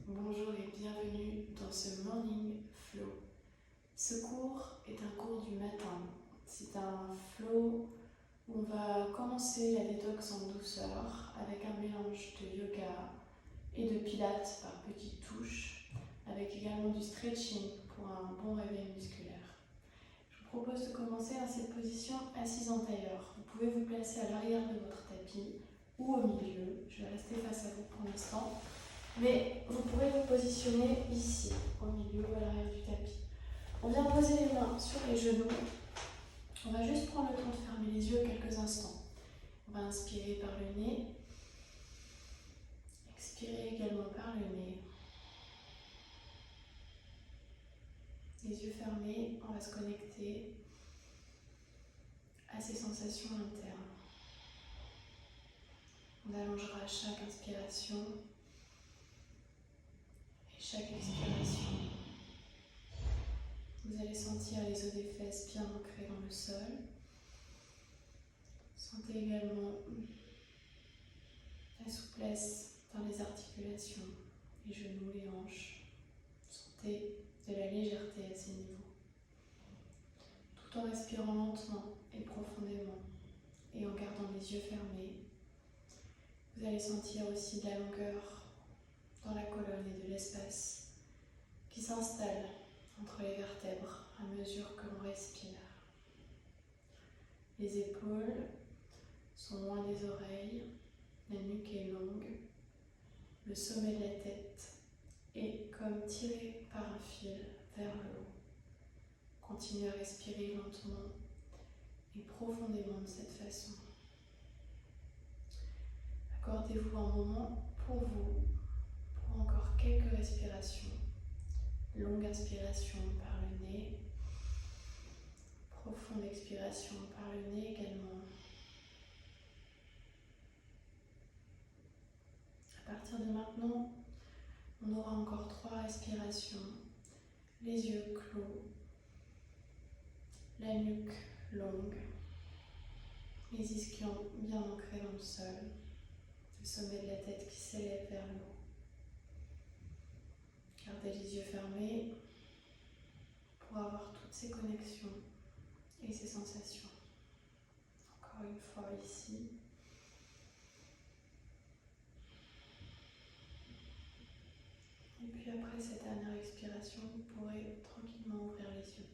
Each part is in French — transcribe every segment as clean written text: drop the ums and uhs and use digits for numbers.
Bonjour et bienvenue dans ce Morning Flow. Ce cours est un cours du matin. C'est un flow où on va commencer la détox en douceur avec un mélange de yoga et de pilates par petites touches, avec également du stretching pour un bon réveil musculaire. Je vous propose de commencer dans cette position assise en tailleur. Vous pouvez vous placer à l'arrière de votre tapis ou au milieu. Je vais rester face à vous pour l'instant. Mais vous pourrez vous positionner ici, au milieu ou à l'arrière du tapis. On vient poser les mains sur les genoux. On va juste prendre le temps de fermer les yeux quelques instants. On va inspirer par le nez. Expirer également par le nez. Les yeux fermés, on va se connecter à ces sensations internes. On allongera chaque inspiration et chaque expiration. Vous allez sentir les os des fesses bien ancrés dans le sol. Sentez également la souplesse dans les articulations, les genoux, les hanches. Sentez de la légèreté à ces niveaux. Tout en respirant lentement et profondément et en gardant les yeux fermés, vous allez sentir aussi de la longueur dans la colonne et de l'espace qui s'installe entre les vertèbres à mesure que l'on respire. Les épaules sont loin des oreilles, la nuque est longue, le sommet de la tête est comme tiré par un fil vers le haut. Continuez à respirer lentement et profondément de cette façon. Accordez-vous un moment pour vous, pour encore quelques respirations. Longue inspiration par le nez, profonde expiration par le nez également. À partir de maintenant, on aura encore 3 respirations, les yeux clos, la nuque longue, les ischions bien ancrés dans le sol, le sommet de la tête qui s'élève vers le haut. Gardez les yeux fermés pour avoir toutes ces connexions et ces sensations. Encore une fois ici. Et puis après cette dernière expiration, vous pourrez tranquillement ouvrir les yeux.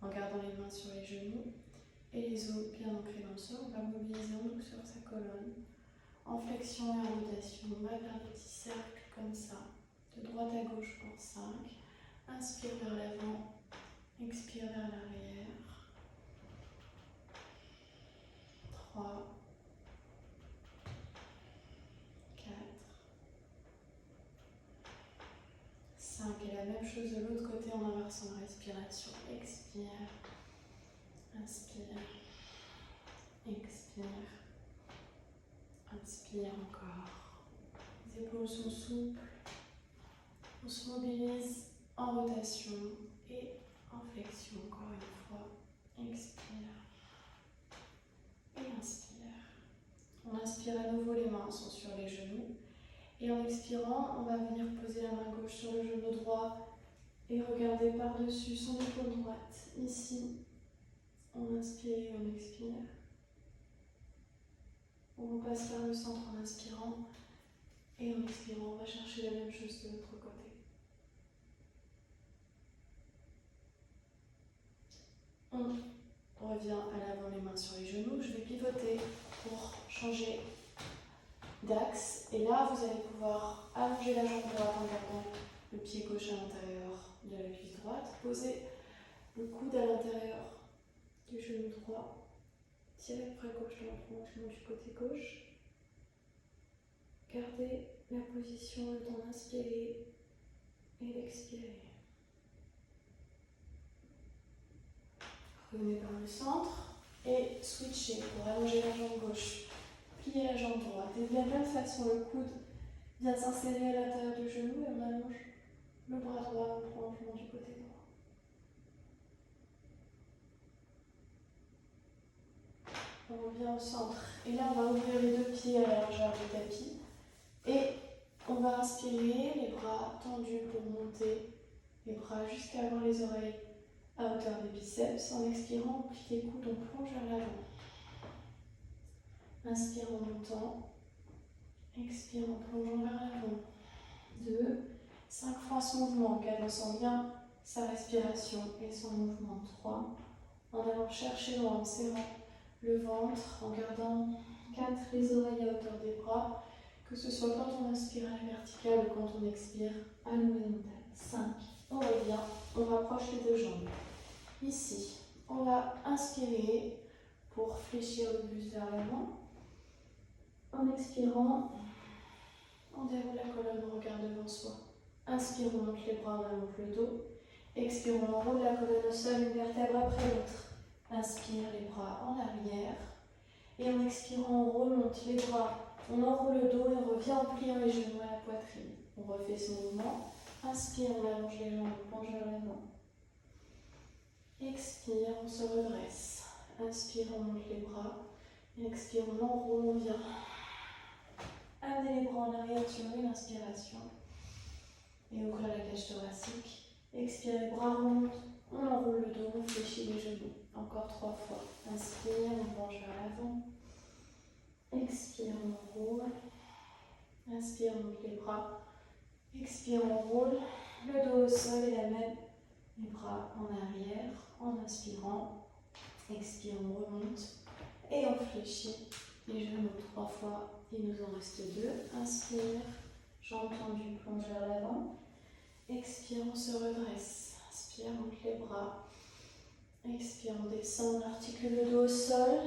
En gardant les mains sur les genoux et les os bien ancrés dans le sol, on va mobiliser en douceur sa colonne. En flexion et en rotation, on va faire des petits cercles comme ça, de droite à gauche pour 5. Inspire vers l'avant, expire vers l'arrière. 3, 4, 5. Et la même chose de l'autre côté en inversant la respiration. Expire, inspire, expire, inspire encore. Les épaules sont souples. On se mobilise en rotation et en flexion. Encore une fois. Expire et inspire. On inspire à nouveau, les mains sont sur les genoux. Et en expirant, on va venir poser la main gauche sur le genou droit et regarder par-dessus son épaule droite. Ici, on inspire et on expire. On repasse vers le centre en inspirant et en expirant, on va chercher la même chose de l'autre côté. On revient à l'avant, les mains sur les genoux. Je vais pivoter pour changer d'axe. Et là, vous allez pouvoir allonger la jambe droite en gardant le pied gauche à l'intérieur de la cuisse droite. Posez le coude à l'intérieur du genou droit. Tirez le bras gauche lentement du côté gauche. Gardez la position le temps d'inspirer et d'expirer. Revenez par le centre et switchez pour allonger la jambe gauche. Pliez la jambe droite. Et de la même façon, le coude vient s'insérer à l'intérieur du genou et on allonge le bras droit en prolongement du côté droit. On revient au centre. Et là, on va ouvrir les deux pieds à la largeur du tapis. Et On va inspirer, les bras tendus pour monter, les bras jusqu'à avoir les oreilles à hauteur des biceps. En expirant, on plie les coudes, on plonge vers l'avant. Inspire en montant, expire en plongeant vers l'avant. 2, 5 fois ce mouvement en cadençant bien sa respiration et son mouvement. 3, en allant chercher loin, en serrant le ventre, en gardant 4, les oreilles à hauteur des bras, que ce soit quand on inspire à la verticale ou quand on expire à l'horizontale. 5, on revient, on rapproche les deux jambes. Ici, on va inspirer pour fléchir le buste vers l'avant. En expirant, on déroule la colonne, on regarde devant soi. Inspire, on monte les bras, on allonge le dos. Expire, on enroule la colonne au sol, une vertèbre après l'autre. Inspire, les bras en arrière. Et en expirant, on remonte les bras, on enroule le dos et on revient en pliant les genoux à la poitrine. On refait ce mouvement. Inspire, on allonge les jambes, on plonge vers l'avant. Expire, on se redresse. Inspire, on monte les bras. Expire, on enroule, on vient. Amenez les bras en arrière sur une inspiration. Et ouvrir la cage thoracique. Expire, les bras remontent. On enroule le dos, on fléchit les genoux. Encore 3 fois. Inspire, on penche vers l'avant. Expire, on enroule. Inspire, on monte les bras. Expire, on roule. Le dos au sol et la même. Les bras en arrière. En inspirant. Expire, on remonte. Et on fléchit les genoux 3 fois. Il nous en reste 2. Inspire. Jambes tendues, plonge vers l'avant. Expire, on se redresse. Inspire, on monte les bras. Expire, on descend, on articule le dos au sol.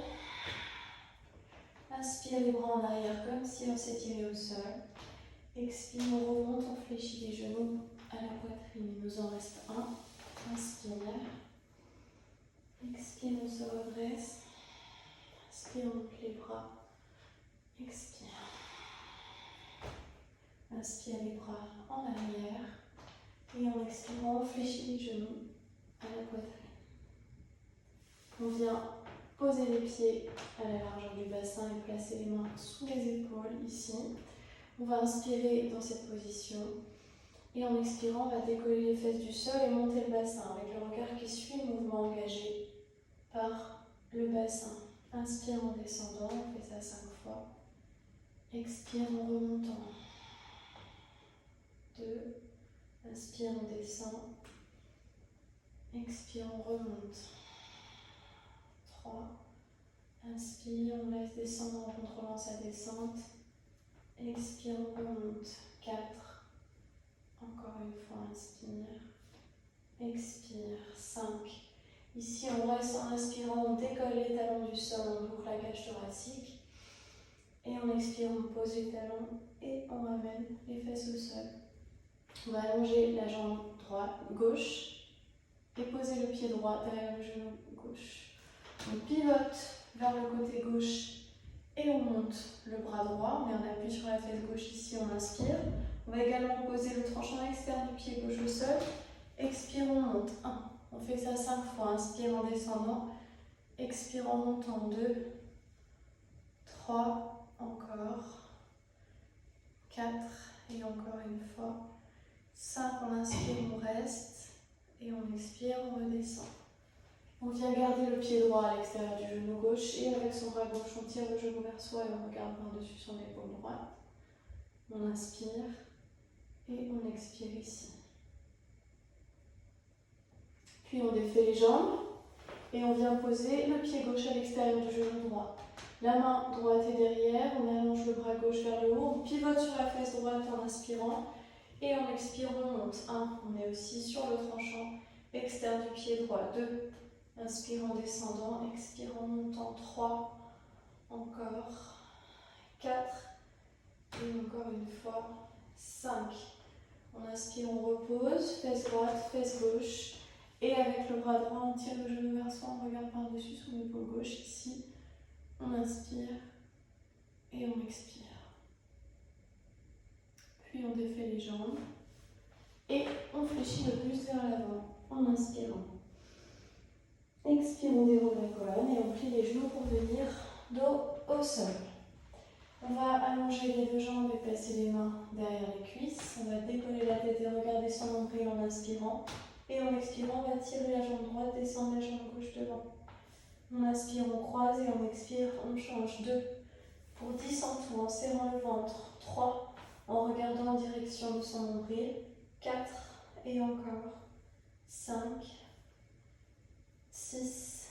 Inspire, les bras en arrière comme si on s'étirait au sol. Expire, on remonte, on fléchit les genoux à la poitrine. Il nous en reste 1. Inspire. Expire, on se redresse. Inspire, on monte les bras. Expire. Inspire, les bras en arrière. Et en expirant, on fléchit les genoux à la poitrine. On vient poser les pieds à la largeur du bassin et placer les mains sous les épaules ici. On va inspirer dans cette position. Et en expirant, on va décoller les fesses du sol et monter le bassin avec le regard qui suit le mouvement engagé par le bassin. Inspire en descendant, on fait ça 5 fois. Expire en remontant. 2. Inspire, on descend. Expire, on remonte. 3. Inspire, on laisse descendre en contrôlant sa descente. Expire, on remonte. 4. Encore une fois, inspire. Expire. 5. Ici, on reste en inspirant, on décolle les talons du sol, on ouvre la cage thoracique. Et en expirant, on pose les talons et on ramène les fesses au sol. On va allonger la jambe droite, gauche et poser le pied droit derrière le genou gauche. On pivote vers le côté gauche et on monte le bras droit. On met un appui sur la fesse gauche ici, on inspire. On va également poser le tranchant externe du pied gauche au sol. Expire, on monte. 1. On fait ça 5 fois. Inspire en descendant. Expire en montant. 2. 3. Encore. 4. Et encore une fois. 5. On inspire, on reste. Et on expire, on redescend. On vient garder le pied droit à l'extérieur du genou gauche et avec son bras gauche, on tire le genou vers soi et on regarde par-dessus son épaule droite. On inspire et on expire ici. Puis on défait les jambes et on vient poser le pied gauche à l'extérieur du genou droit. La main droite est derrière, on allonge le bras gauche vers le haut, on pivote sur la fesse droite en inspirant et en expirant on monte. 1. On est aussi sur le tranchant externe du pied droit. 2. Inspire en descendant, expire en montant. 3. Encore. 4. Et encore une fois. 5. On inspire, on repose, fesse droite, fesse gauche. Et avec le bras droit, on tire le genou vers soi, on regarde par-dessus son épaule gauche ici. On inspire et on expire. Puis on défait les jambes. Et on fléchit le buste vers l'avant en inspirant. Expire, on déroule la colonne et on plie les genoux pour venir dos au sol. On va allonger les deux jambes et placer les mains derrière les cuisses. On va décoller la tête et regarder son nombril en inspirant. Et en expirant, on va tirer la jambe droite, descendre la jambe gauche devant. On inspire, on croise et on expire, on change. 2. Pour 10 en tout, en serrant le ventre. 3. En regardant en direction de son nombril. 4. Et encore. 5. 6.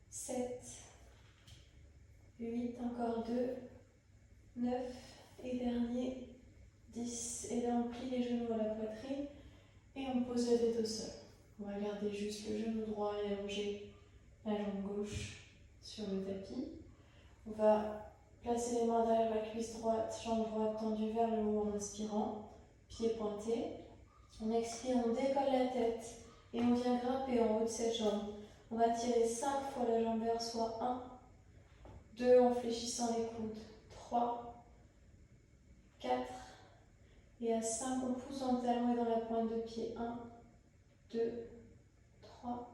7. 8. Encore 2. 9. Et dernier. 10. Et là, on plie les genoux à la poitrine. Et on pose la tête au sol. On va garder juste le genou droit et allonger la jambe gauche sur le tapis. On va placer les mains derrière la cuisse droite, jambe droite tendue vers le haut en inspirant, pieds pointés. On expire, on décolle la tête et on vient grimper en haut de cette jambe. On va tirer 5 fois la jambe vers soi. 1, 2 en fléchissant les coudes. 3, 4. Et à 5, on pousse dans le talon et dans la pointe de pied. 1, 2, 3,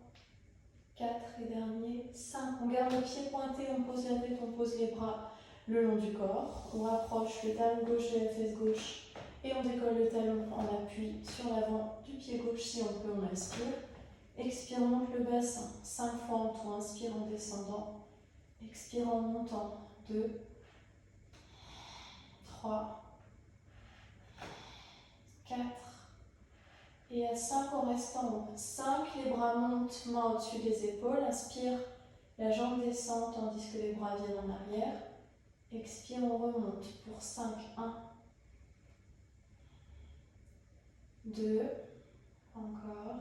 4 et dernier, 5. On garde le pied pointé, on pose la tête, on pose les bras le long du corps. On rapproche le talon gauche de la fesse gauche et on décolle le talon en appui sur l'avant du pied gauche si on peut, on inspire. Expire, on monte le bassin, 5 fois en tout. Inspire en descendant, expire en montant. 2, 3, 4. Et à 5, on reste en haut. 5, les bras montent, main au-dessus des épaules. Inspire, la jambe descend tandis que les bras viennent en arrière. Expire, on remonte pour 5. 1, 2, encore.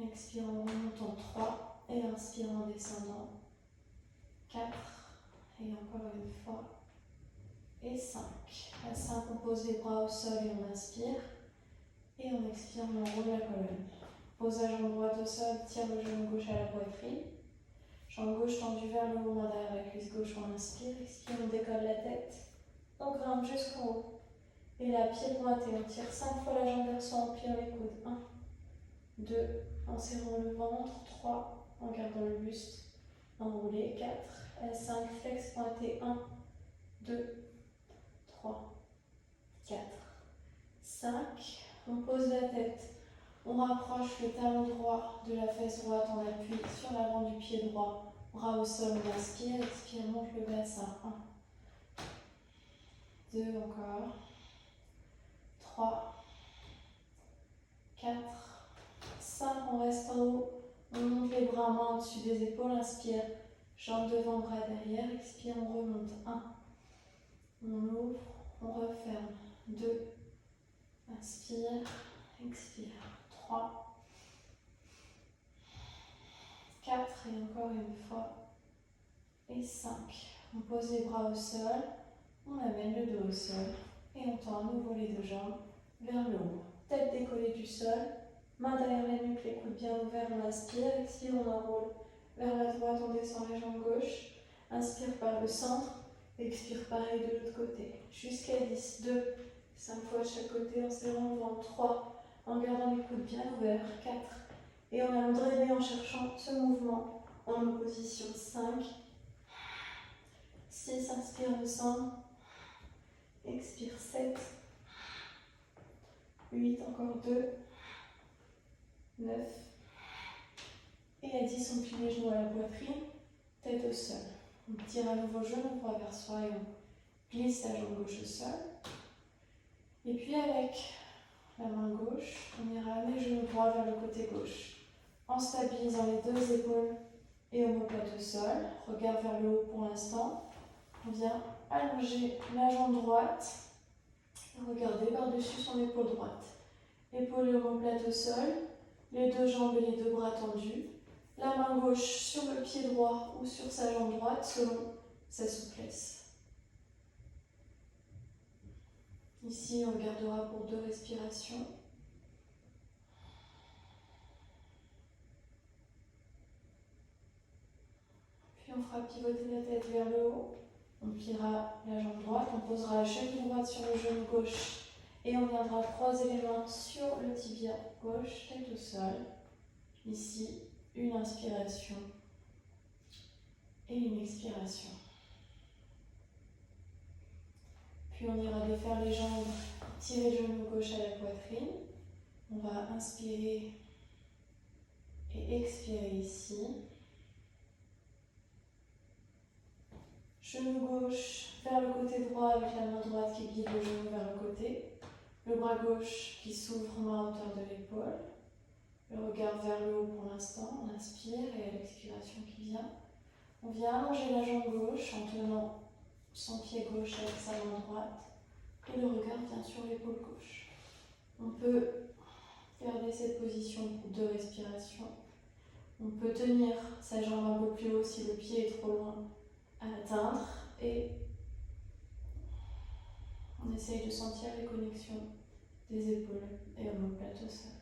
Expire, on remonte en 3. Et inspire en descendant. 4. Et encore une fois. Et 5. À 5, on pose les bras au sol et on inspire. Et on expire, on enroule la colonne. Pose la jambe droite au sol, tire le genou gauche à la poitrine. Jambe gauche tendue vers le haut, main derrière la cuisse gauche, on inspire. Expire, on décolle la tête. On grimpe jusqu'en haut. Et là, pied pointé, on tire 5 fois la jambe vers soi en pliant les coudes. 1, 2, en serrant le ventre. 3, en gardant le buste enroulé. 4, 5, flex pointé. 1, 2, 3, 4, 5. On pose la tête. On rapproche le talon droit de la fesse droite en appui sur l'avant du pied droit. Bras au sol, on inspire, expire, monte le bassin. 1, 2, encore. 3, 4, 5, on reste en haut. On monte les bras, main au-dessus des épaules, inspire. Jambes devant, bras derrière, expire, on remonte. 1, on ouvre, on referme. 2, inspire, expire. 3, 4 et encore une fois. Et 5. On pose les bras au sol, on amène le dos au sol et on tend à nouveau les deux jambes vers le haut. Tête décollée du sol, main derrière la nuque, les coudes bien ouverts, on inspire, expire, on enroule vers la droite, on descend la jambe gauche, inspire par le centre, expire pareil de l'autre côté, jusqu'à 10, 2, 5 fois de chaque côté en serrant le ventre, 3, en gardant les coudes bien ouverts, 4, et on allons drainer en cherchant ce mouvement en opposition, 5, 6, inspire, descend, expire, 7, 8, encore 2, 9, et à 10, on plie les genoux à la poitrine, tête au sol. On tire à nouveau genou droit vers soi et on glisse la jambe gauche au sol. Et puis avec la main gauche, on ira amener le genou droit vers le côté gauche, en stabilisant les deux épaules et omoplate au sol. Regard vers le haut pour l'instant. On vient allonger la jambe droite. Regardez par-dessus son épaule droite. Épaule et omoplate au sol. Les deux jambes et les deux bras tendus. La main gauche sur le pied droit ou sur sa jambe droite selon sa souplesse. Ici, on gardera pour 2 respirations. Puis on fera pivoter la tête vers le haut. On pliera la jambe droite, on posera la cheville droite sur le genou gauche et on viendra croiser les mains sur le tibia gauche, tête au sol. Ici, une inspiration et une expiration. Puis on ira défaire les jambes, tirer le genou gauche à la poitrine. On va inspirer et expirer ici. Genou gauche vers le côté droit avec la main droite qui guide le genou vers le côté. Le bras gauche qui s'ouvre main à hauteur de l'épaule. Le regard vers le haut pour l'instant. On inspire et à l'expiration qui vient, on vient allonger la jambe gauche en tenant son pied gauche avec sa main droite. Et le regard vient sur l'épaule gauche. On peut garder cette position pour 2 respirations. On peut tenir sa jambe un peu plus haut si le pied est trop loin à atteindre. Et on essaye de sentir les connexions des épaules et omoplate au sol.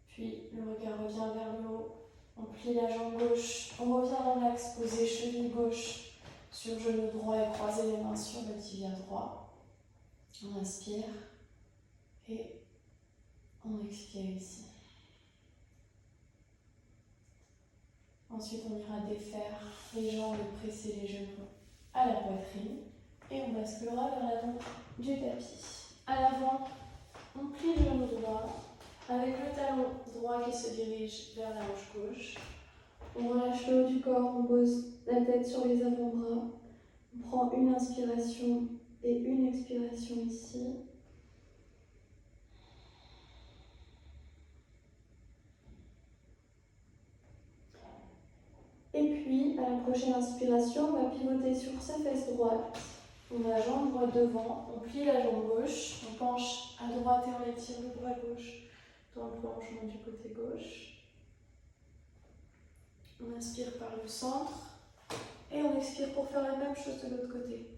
Puis le regard revient vers le haut. On plie la jambe gauche. On revient dans l'axe, poser cheville gauche sur genou droit et croiser les mains sur le tibia droit. On inspire et on expire ici. Ensuite, on ira défaire les jambes et presser les genoux à la poitrine. Et on basculera vers l'avant du tapis. À l'avant, on plie le genou droit avec le talon droit qui se dirige vers la hanche gauche. On relâche le haut du corps, on pose la tête sur les avant-bras. On prend une inspiration et une expiration ici. Et puis, à la prochaine inspiration, on va pivoter sur sa fesse droite. On a la jambe droite devant, on plie la jambe gauche, on penche à droite et on étire le bras gauche dans le prolongement du côté gauche. On inspire par le centre et on expire pour faire la même chose de l'autre côté.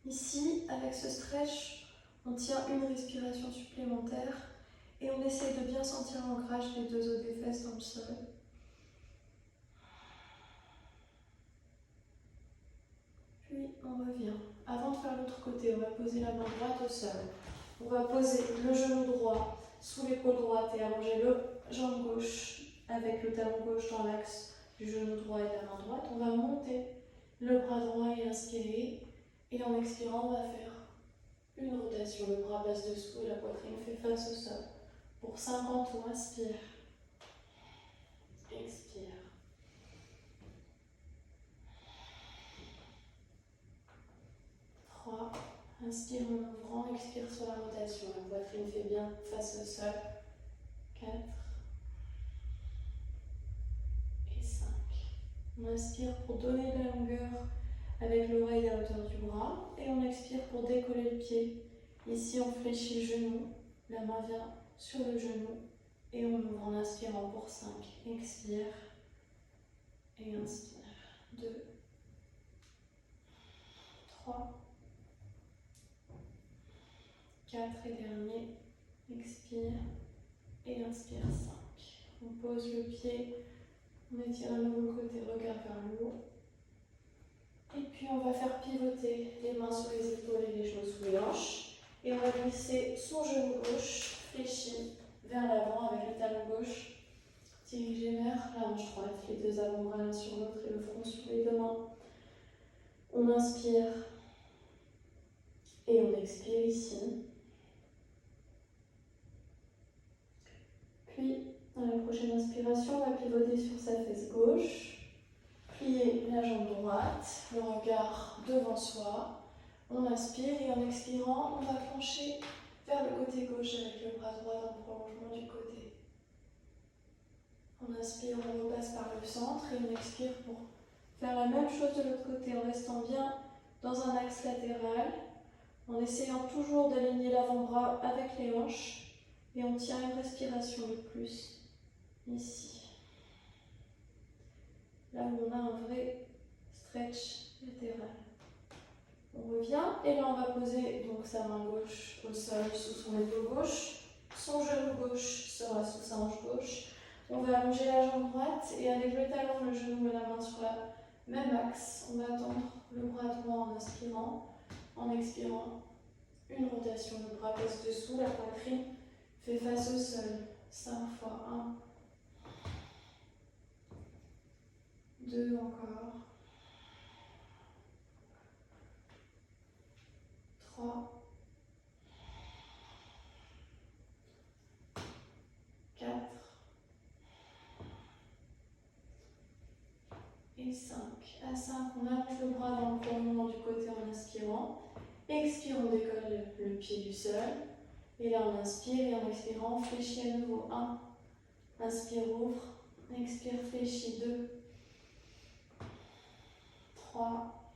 Ici, avec ce stretch, on tient une respiration supplémentaire et on essaie de bien sentir l'ancrage des 2 os des fesses dans le sol. Puis on revient. Avant de faire l'autre côté, on va poser la main droite au sol. On va poser le genou droit sous l'épaule droite et allonger le jambe gauche avec le talon gauche dans l'axe du genou droit et de la main droite. On va monter le bras droit et inspirer. Et en expirant, on va faire une rotation. Le bras passe dessous et la poitrine fait face au sol. Pour 50 tours, inspire. Expire. 3. Inspire en ouvrant, expire sur la rotation. La poitrine fait bien face au sol. 4. Et 5. On inspire pour donner de la longueur avec l'oreille à hauteur du bras. Et on expire pour décoller le pied. Ici, on fléchit le genou. La main vient sur le genou. Et on ouvre en inspirant pour 5. Expire. Et inspire. 2. 3. 4 et dernier. Expire. Et inspire 5. On pose le pied. On étire à nouveau le côté, regard vers le haut. Et puis on va faire pivoter les mains sur les épaules et les genoux sous les hanches. Et on va glisser son genou gauche fléchi vers l'avant avec le talon gauche dirigé vers la hanche droite. Les 2 avant-bras l'un sur l'autre et le front sur les 2 mains. On inspire et on expire ici. Puis, à la prochaine inspiration, on va pivoter sur sa fesse gauche. Plier la jambe droite, le regard devant soi. On inspire et en expirant, on va pencher vers le côté gauche avec le bras droit dans le prolongement du côté. On inspire, on repasse par le centre et on expire pour faire la même chose de l'autre côté en restant bien dans un axe latéral, en essayant toujours d'aligner l'avant-bras avec les hanches et on tient une respiration de plus ici. Là où on a un vrai stretch latéral. On revient et là on va poser donc sa main gauche au sol sous son épaule gauche. Son genou gauche sera sous sa hanche gauche. On va allonger la jambe droite et avec le talon, le genou et la main sur la même axe, on va tendre le bras droit en inspirant. En expirant, une rotation, le bras passe dessous, la poitrine fait face au sol. 5 fois 1. 2 encore. 3, 4 et 5. À 5, on allonge le bras dans le prolongement du côté en inspirant. Expire, on décolle le pied du sol. Et là, on inspire et en expirant, on fléchit à nouveau. 1. Inspire, ouvre. Expire, fléchit. 2. 3.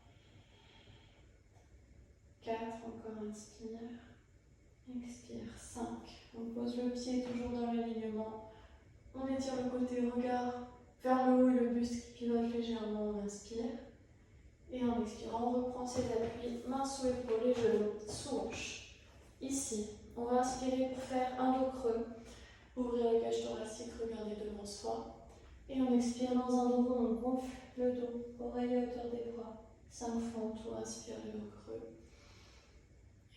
4. Encore inspire. Expire. 5. On pose le pied toujours dans l'alignement. On étire le côté, regard vers le haut et le buste qui pivote légèrement. On inspire. Et en expirant, on reprend ses appuis, mains sous l'épaule, les genoux, sous hanche. Ici, on va inspirer pour faire un dos creux. Ouvrir la cage thoracique, regarder devant soi. Et on expire dans un dos rond, on gonfle le dos, oreille à hauteur des bras. 5 fois en tout, inspire le dos creux.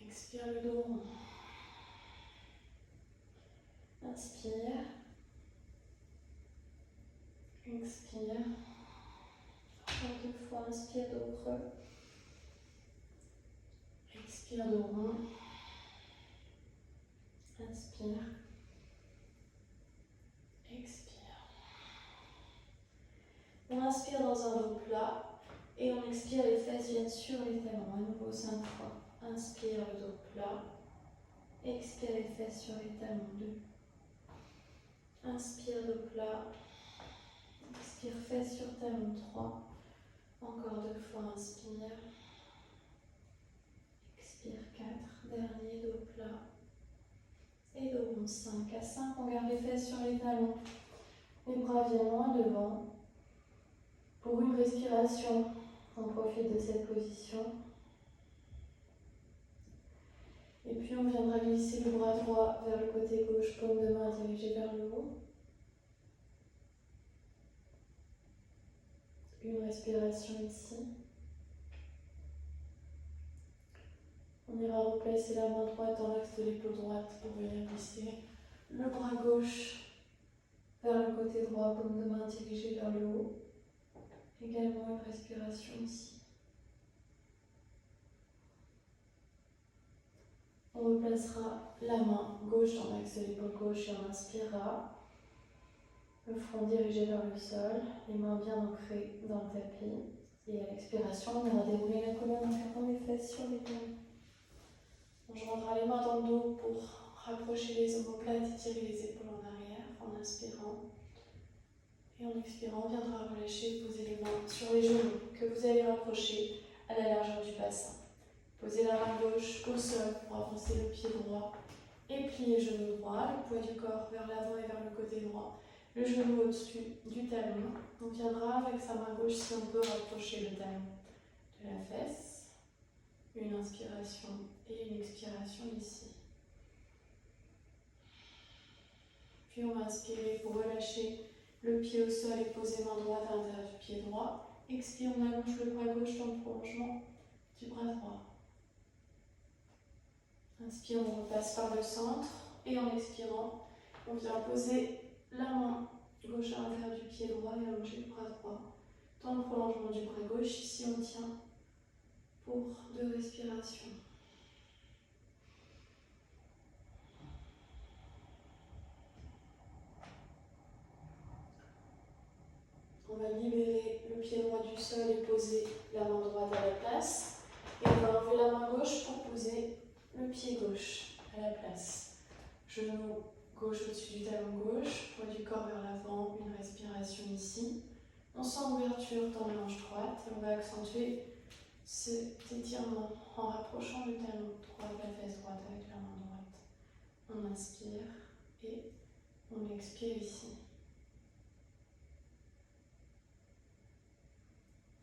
Expire le dos rond. Inspire. Expire. Encore 2 fois, inspire, dos creux. Expire, dos rond. Inspire. Expire. On inspire dans un dos plat et on expire, les fesses viennent sur les talons. À nouveau 5 fois. Inspire, le dos plat. Expire, les fesses sur les talons. 2. Inspire, dos plat. Expire, fesses sur talons. 3. Encore 2 fois. Inspire. Expire, 4. Dernier, dos plat. Et dos rond. 5. À 5, on garde les fesses sur les talons. Les bras viennent loin devant. Pour une respiration, on profite de cette position. Et puis on viendra glisser le bras droit vers le côté gauche, paume de main dirigée vers le haut. Une respiration ici. On ira replacer la main droite dans l'axe de l'épaule droite pour venir glisser le bras gauche vers le côté droit, paume de main dirigée vers le haut. Également une respiration ici. On replacera la main gauche dans l'axe de l'épaule gauche et on inspirera. Le front dirigé vers le sol, les mains bien ancrées dans le tapis. Et à l'expiration, on ira dérouler la colonne en gardant les fesses sur les talons. On joindra les mains dans le dos pour rapprocher les omoplates et tirer les épaules en arrière en inspirant. Et en expirant, on viendra relâcher et poser les mains sur les genoux que vous allez rapprocher à la largeur du bassin. Posez la main gauche au sol pour avancer le pied droit et plier le genou droit, le poids du corps vers l'avant et vers le côté droit. Le genou au-dessus du talon. On viendra avec sa main gauche, si on peut, rapprocher le talon de la fesse. Une inspiration et une expiration ici. Puis on va inspirer pour relâcher le pied au sol et poser main droite à l'intérieur du pied droit. Expire, on allonge le bras gauche dans le prolongement du bras droit. Inspire, on repasse par le centre. Et en expirant, on vient poser la main gauche à l'intérieur du pied droit et allonger le bras droit. Dans le prolongement du bras gauche, ici on tient pour 2 respirations. On va libérer le pied droit du sol et poser la main droite à la place. Et on va enlever la main gauche pour poser le pied gauche à la place. Genou gauche au-dessus du talon gauche, poids du corps vers l'avant, une respiration ici. On sent l'ouverture dans la hanche droite et on va accentuer cet étirement en rapprochant le talon droit de la fesse droite avec la main droite. On inspire et on expire ici.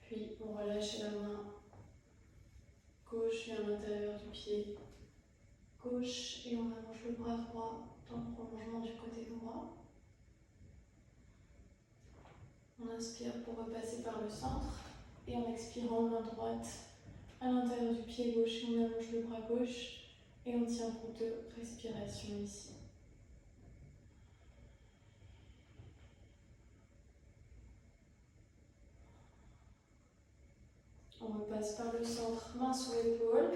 Puis on relâche la main gauche vers l'intérieur du pied gauche et on allonge le bras droit dans le prolongement du côté droit. On inspire pour repasser par le centre et en expirant, main droite à l'intérieur du pied gauche et on allonge le bras gauche et on tient pour 2 respirations ici. passe par le centre, main sous l'épaule.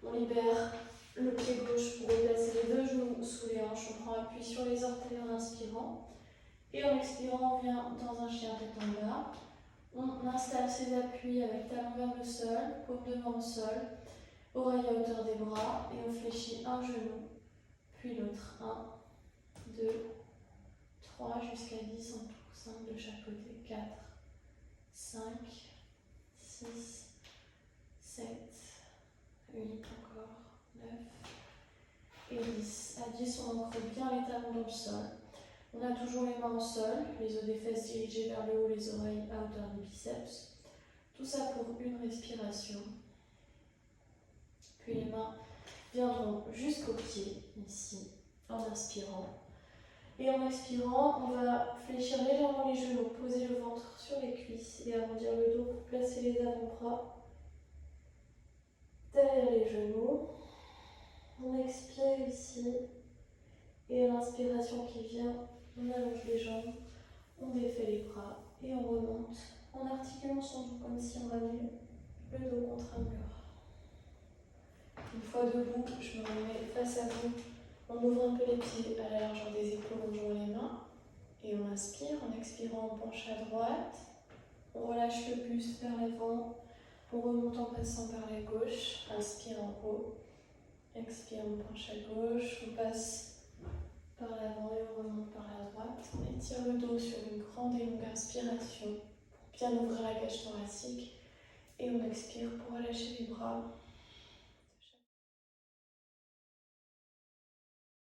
On libère le pied gauche pour replacer les deux genoux sous les hanches. On prend appui sur les orteils en inspirant. Et en expirant, on vient dans un chien tête en bas. On installe ses appuis avec talon vers le sol, paume devant au sol, oreille à hauteur des bras. Et on fléchit un genou, puis l'autre. 1, 2, 3, jusqu'à 10 en tout. 5 de chaque côté. 4, 5, 6, 7, 8 encore, 9 et 10. À 10, on ancre bien les talons dans le sol. On a toujours les mains au sol, les os des fesses dirigés vers le haut, les oreilles à hauteur des biceps. Tout ça pour une respiration. Puis les mains viendront jusqu'aux pieds, ici, en inspirant. Et en expirant, on va fléchir légèrement les genoux, poser le ventre sur les cuisses et arrondir le dos pour placer les avant-bras derrière les genoux. On expire ici. Et à l'inspiration qui vient, on allonge les jambes, on défait les bras et on remonte en articulant son dos comme si on ramenait le dos contre un mur. Une fois debout, je me remets face à vous. On ouvre un peu les pieds à la largeur des épaules, on joint les mains. Et on inspire, en expirant, on penche à droite. On relâche le buste vers l'avant. On remonte en passant par la gauche. Inspire en haut. Expire, on penche à gauche. On passe par l'avant et on remonte par la droite. On étire le dos sur une grande et longue inspiration pour bien ouvrir la cage thoracique. Et on expire pour relâcher les bras.